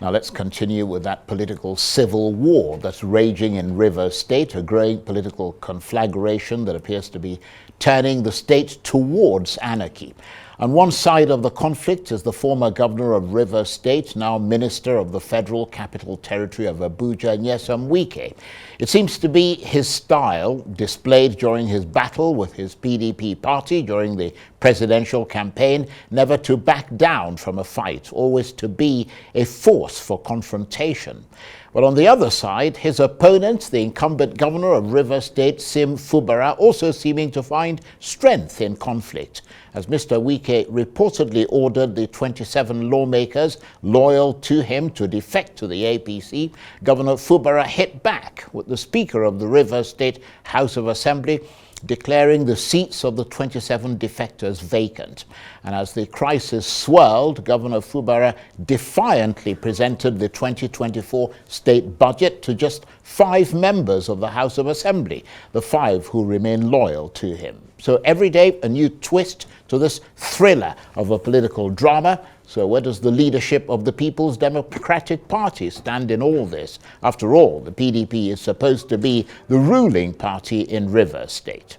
Now let's continue with that political civil war that's raging in Rivers State, a growing political conflagration that appears to be turning the state towards anarchy. On one side of the conflict is the former governor of Rivers State, now minister of the Federal Capital Territory of Abuja, Nyesom Wike. It seems to be his style, displayed during his battle with his PDP party during the presidential campaign, never to back down from a fight, always to be a force for confrontation. But on the other side, his opponent, the incumbent governor of Rivers State, Sim Fubara, also seeming to find strength in conflict, as Mr. Wike reportedly ordered the 27 lawmakers loyal to him to defect to the APC. Governor Fubara hit back with the Speaker of the Rivers State House of Assembly declaring the seats of the 27 defectors vacant. And as the crisis swirled, Governor Fubara defiantly presented the 2024 state budget to just 5 members of the House of Assembly, the 5 who remain loyal to him. So every day, a new twist to this thriller of a political drama. So where does the leadership of the People's Democratic Party stand in all this? After all, the PDP is supposed to be the ruling party in Rivers State.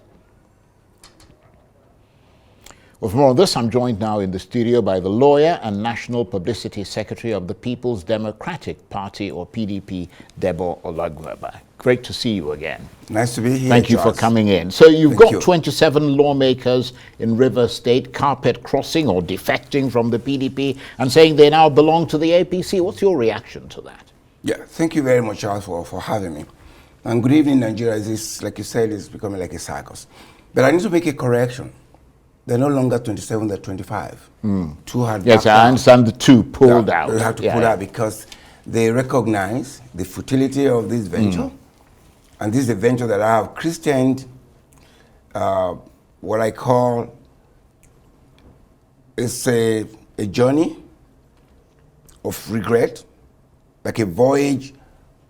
Well, for more on this, I'm joined now in the studio by the lawyer and National Publicity Secretary of the People's Democratic Party, or PDP, Debo Ologunagba. Great to see you again. Nice to be here, Thank you for coming in. So you've got 27 lawmakers in Rivers State carpet crossing or defecting from the PDP and saying they now belong to the APC. What's your reaction to that? Yeah, thank you very much, Charles, for having me. And good evening, Nigeria. This, like you said, is becoming like a circus. But I need to make a correction. They're no longer 27, they're 25. Two had Yes, I understand the 2 pulled out. They have to pull out because they recognize the futility of this venture. And this is a venture that I have christened what I call is a journey of regret, like a voyage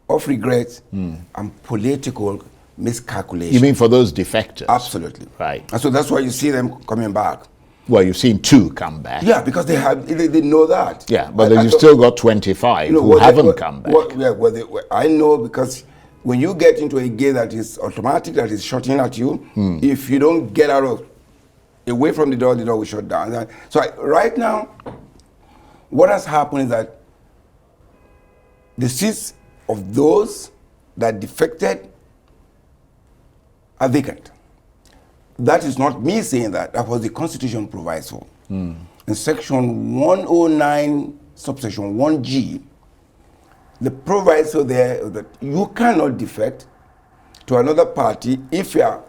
of regret and political miscalculation. You mean for those defectors? Absolutely. Right. And so that's why you see them coming back. Well, you've seen 2 come back. Yeah, because they know that. Yeah, but then you've still got 25 who haven't come back. I know, because when you get into a gate that is automatic, that is shutting at you, if you don't get away from the door will shut down. So right now, what has happened is that the seats of those that defected are vacant. That is not me saying that. That was the Constitution provides for. In Section 109, subsection 1G, the proviso there that you cannot defect to another party if you are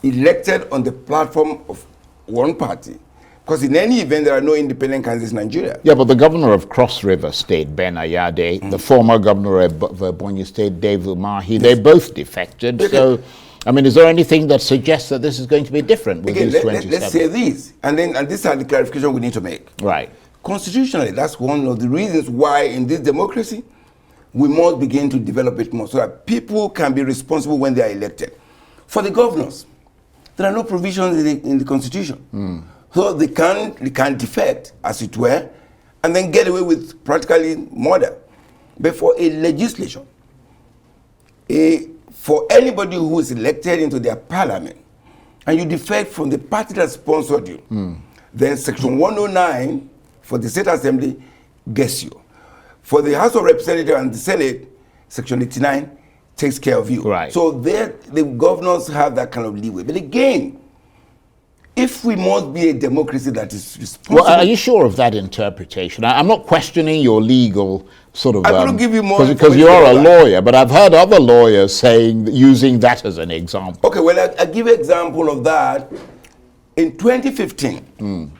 elected on the platform of one party. Because in any event, there are no independent candidates in Nigeria. Yeah, but the governor of Cross River State, Ben Ayade, the former governor of Ebonyi State, Dave Umahi, they both defected. Okay. So, I mean, is there anything that suggests that this is going to be different with these 27? Let's say this, and these are the clarification we need to make. Right. Constitutionally, that's one of the reasons why in this democracy, we must begin to develop it more so that people can be responsible when they are elected. For the governors, there are no provisions in the Constitution. So they can defect, as it were, and then get away with practically murder. But for a legislation, for anybody who is elected into their parliament, and you defect from the party that sponsored you, then Section 109 for the State Assembly gets you. For the House of Representatives and the Senate, Section 89 takes care of you. Right. So the governors have that kind of leeway. But again, if we must be a democracy that is responsible... Well, are you sure of that interpretation? I'm not questioning your legal sort of... I'm going to give you more... Because you are a lawyer, but I've heard other lawyers using that as an example. Okay, well, I'll give you an example of that. In 2015,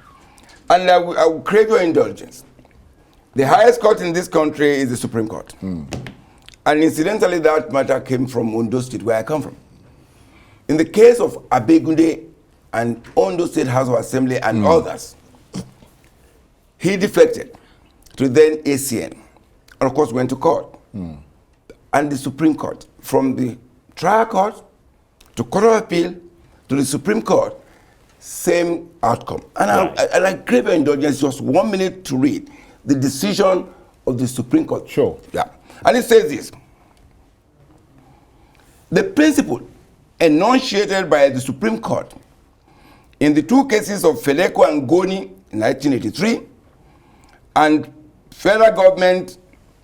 and I will crave your indulgence, the highest court in this country is the Supreme Court. And incidentally, that matter came from Ondo State, where I come from. In the case of Abegunde and Ondo State House of Assembly and others, he defected to then ACN, and of course went to court. And the Supreme Court, from the trial court to Court of Appeal to the Supreme Court, same outcome. And I crave your indulgence, just 1 minute to read the decision of the Supreme Court. Sure. Yeah. And it says this: the principle enunciated by the Supreme Court in the two cases of Feleko and Goni in 1983 and federal government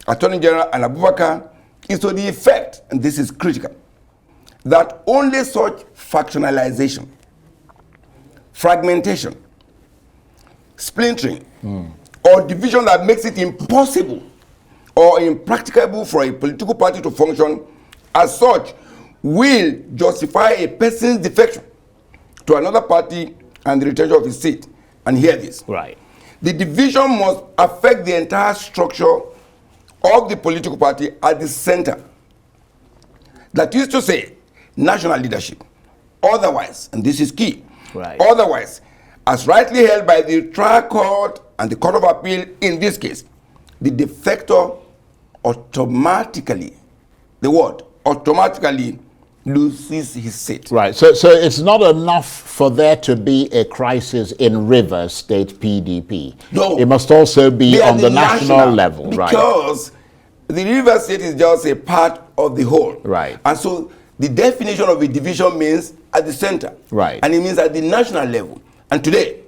Attorney General and Abubakar is to the effect, and this is critical, that only such factionalization, fragmentation, splintering, or division that makes it impossible or impracticable for a political party to function as such will justify a person's defection to another party and the retention of his seat. And hear this. Right. The division must affect the entire structure of the political party at the center. That is to say, national leadership. Otherwise, and this is key, right, otherwise, as rightly held by the trial court and the Court of Appeal in this case, the defector automatically, the word, automatically loses his seat. Right. So it's not enough for there to be a crisis in Rivers State PDP. No. It must also be on the national level, right? Because the Rivers State is just a part of the whole. Right. And so the definition of a division means at the center. Right. And it means at the national level. And today,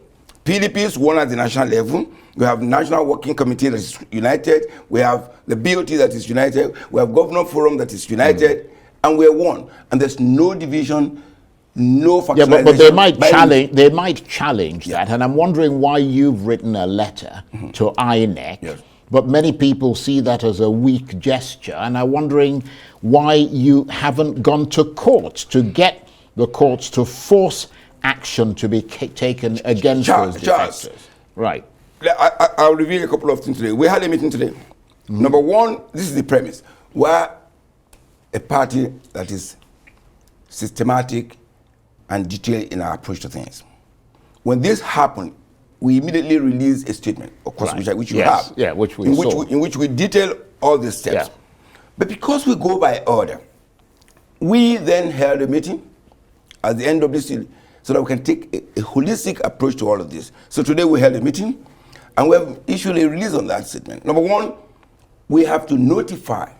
PDP is one at the national level. We have National Working Committee that is united. We have the BOT that is united. We have Governor Forum that is united. And we're one. And there's no division, no factionalization. Yeah, but they might challenge that. And I'm wondering why you've written a letter to INEC. Yes. But many people see that as a weak gesture. And I'm wondering why you haven't gone to court to get the courts to force action to be taken against those defectors. Right. I'll reveal a couple of things today. We had a meeting today. Number one, this is the premise. We're a party that is systematic and detailed in our approach to things. When this happened, we immediately released a statement, of course, which you have. Yeah, which we saw. In which we detail all the steps. Yeah. But because we go by order, we then held a meeting at the end of this so that we can take a holistic approach to all of this. So today we held a meeting and we have issued a release on that statement. Number one, we have to notify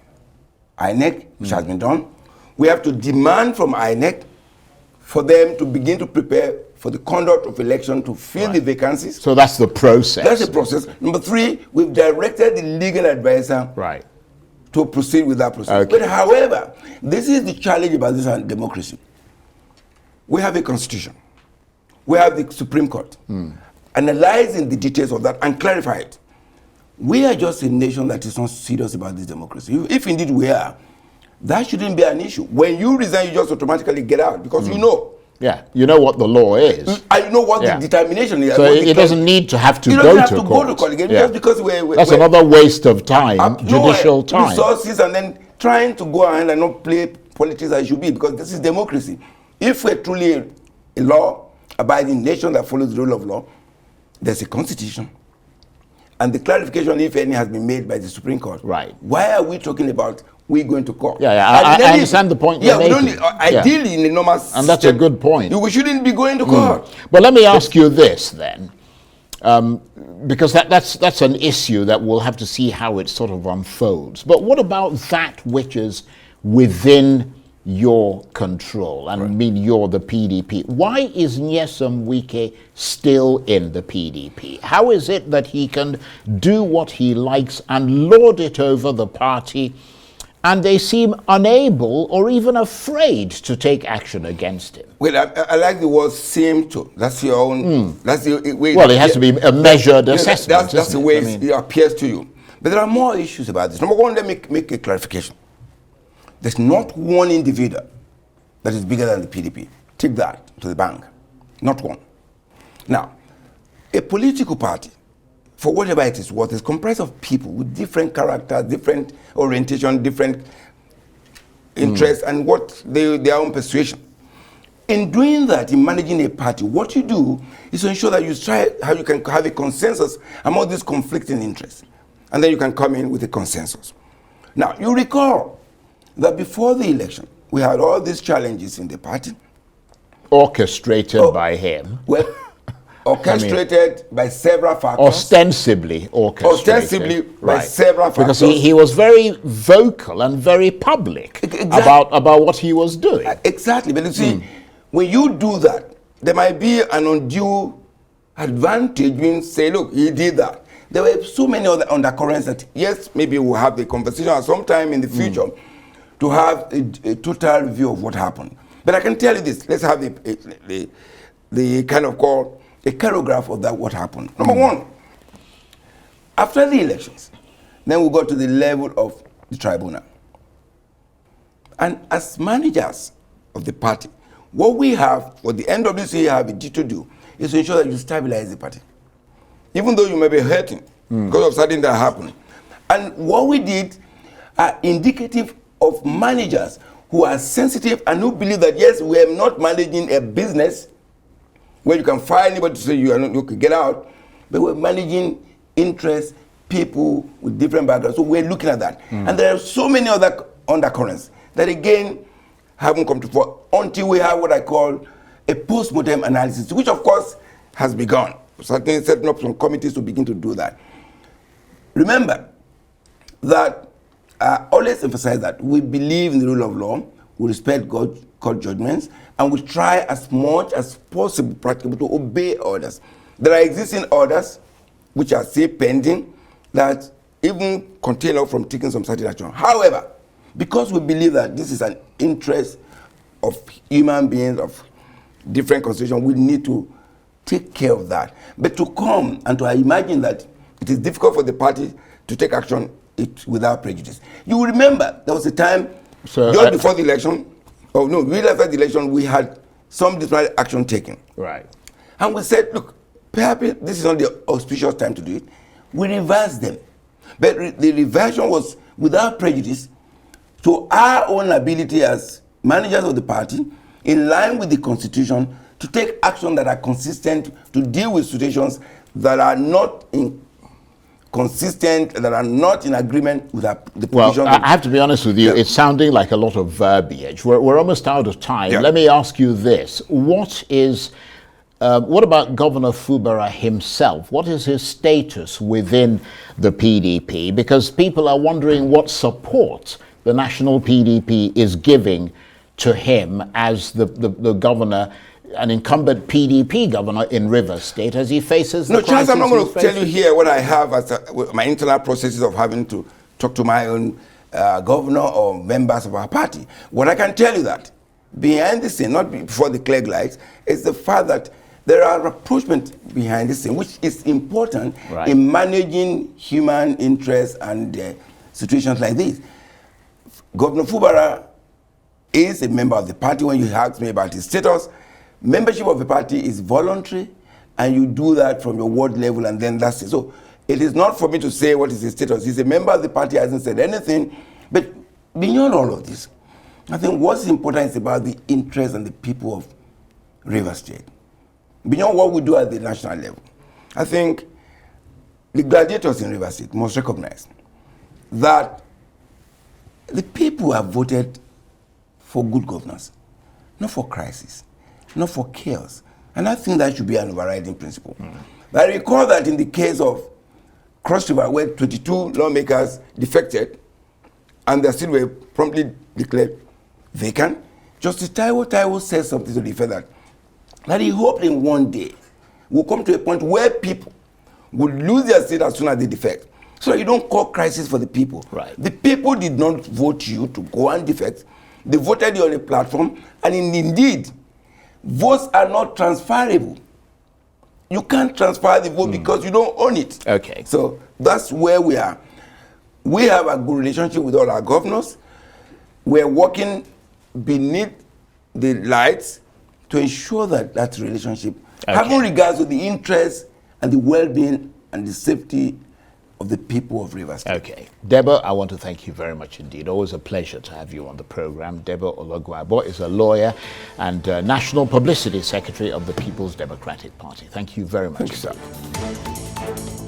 INEC, which has been done. We have to demand from INEC for them to begin to prepare for the conduct of election to fill the vacancies. So that's the process. That's the process. Number three, we've directed the legal advisor to proceed with that process. Okay. But however, this is the challenge about this democracy. We have a constitution. We have the Supreme Court analyzing the details of that and clarify it. We are just a nation that is not serious about this democracy. If indeed we are, that shouldn't be an issue. When you resign, you just automatically get out because you know. Yeah, you know what the law is. I know what the determination is. So it doesn't need to have to go to court. Again, just because that's another waste of time, judicial time. Resources, and then trying to go ahead and not play politics as you should be, because this is democracy. If we're truly a law-abiding nation that follows the rule of law, there's a constitution. And the clarification, if any, has been made by the Supreme Court. Right. Why are we talking about we going to court? I understand the point you're making. Ideally, in the normal and that's a good point. We shouldn't be going to court. But let me ask you this then, because that's an issue that we'll have to see how it sort of unfolds. But what about that which is within your control? And I mean, you're the PDP. Why is Nyesom Wike still in the PDP? How is it that he can do what he likes and lord it over the party, and they seem unable or even afraid to take action against him? Well, I like the word "seem to." That's your own. That's the way. Well, it has to be a measured assessment. That's the way it appears to you. But there are more issues about this. Number one, let me make a clarification. There's not one individual that is bigger than the PDP. Take that to the bank. Not one. Now, a political party, for whatever it is worth, is comprised of people with different characters, different orientation, different interests, and their own persuasion. In doing that, in managing a party, what you do is to ensure that you try how you can have a consensus among these conflicting interests. And then you can come in with a consensus. Now, you recall that before the election, we had all these challenges in the party. orchestrated by him. Well, orchestrated by several factors. Ostensibly orchestrated. Ostensibly by several factors. Because he was very vocal and very public about what he was doing. Exactly. But you see, when you do that, there might be an undue advantage when say, look, he did that. There were so many other undercurrents that, yes, maybe we'll have the conversation at some time in the future to have a total view of what happened. But I can tell you this. Let's have the kind of call a choreograph of that what happened. Number one, after the elections, then we got to the level of the tribunal. And as managers of the party, what we have, what the NWC have a duty to do, is to ensure that you stabilize the party. Even though you may be hurting because of something that happened. And what we did are indicative of managers who are sensitive and who believe that, yes, we are not managing a business where you can fire anybody to say you are not, you can get out, but we're managing interests, people with different backgrounds. So we're looking at that. And there are so many other undercurrents that, again, haven't come to fore until we have what I call a post-mortem analysis, which, of course, has begun. Certainly setting up some committees to begin to do that. Remember that I always emphasize that we believe in the rule of law, we respect court judgments, and we try as much as possible, practically, to obey orders. There are existing orders which are still pending that even contain us from taking some certain action. However, because we believe that this is an interest of human beings, of different constitutions, we need to take care of that. But to come and to imagine that it is difficult for the party to take action without prejudice. You will remember there was a time just before the election, right after the election, we had some disciplinary action taken. Right. And we said, look, perhaps this is not the auspicious time to do it. We reversed them. But the reversion was without prejudice to our own ability as managers of the party, in line with the Constitution, to take action that are consistent to deal with situations that are not consistent, that are not in agreement with the position. Well, I have to be honest with you, it's sounding like a lot of verbiage. We're almost out of time. Yeah. Let me ask you this. What about Governor Fubara himself? What is his status within the PDP? Because people are wondering what support the national PDP is giving to him as the governor, an incumbent PDP governor in Rivers State, as he faces the crisis. Charles, I'm not going to tell you here what I have as my internal processes of having to talk to my own governor or members of our party. What I can tell you that behind the scene, not before the clear lights, is the fact that there are rapprochements behind the scene, which is important in managing human interests and situations like this. Governor Fubara is a member of the party. When you ask me about his status, membership of the party is voluntary, and you do that from your ward level, and then that's it. So it is not for me to say what is his status. He's a member of the party, hasn't said anything. But beyond all of this, I think what's important is about the interests and the people of Rivers State. Beyond what we do at the national level, I think the gladiators in Rivers State must recognize that the people have voted for good governance, not for crisis, not for chaos. And I think that should be an overriding principle. But I recall that in the case of Cross River, where 22 lawmakers defected, and they still were promptly declared vacant, Justice Taiwo said something to the effect that he hoped in one day will come to a point where people would lose their seat as soon as they defect. So you don't call crisis for the people. Right. The people did not vote you to go and defect. They voted you on a platform, and indeed, votes are not transferable. You can't transfer the vote because you don't own it. Okay. So that's where we are. We have a good relationship with all our governors. We're working beneath the lights to ensure that that relationship, having regards to the interests and the well-being and the safety of the people of Rivers State. Okay. Debo, I want to thank you very much indeed. Always a pleasure to have you on the program. Debo Ologunagba is a lawyer and National Publicity Secretary of the People's Democratic Party. Thank you very much. Thank you, sir.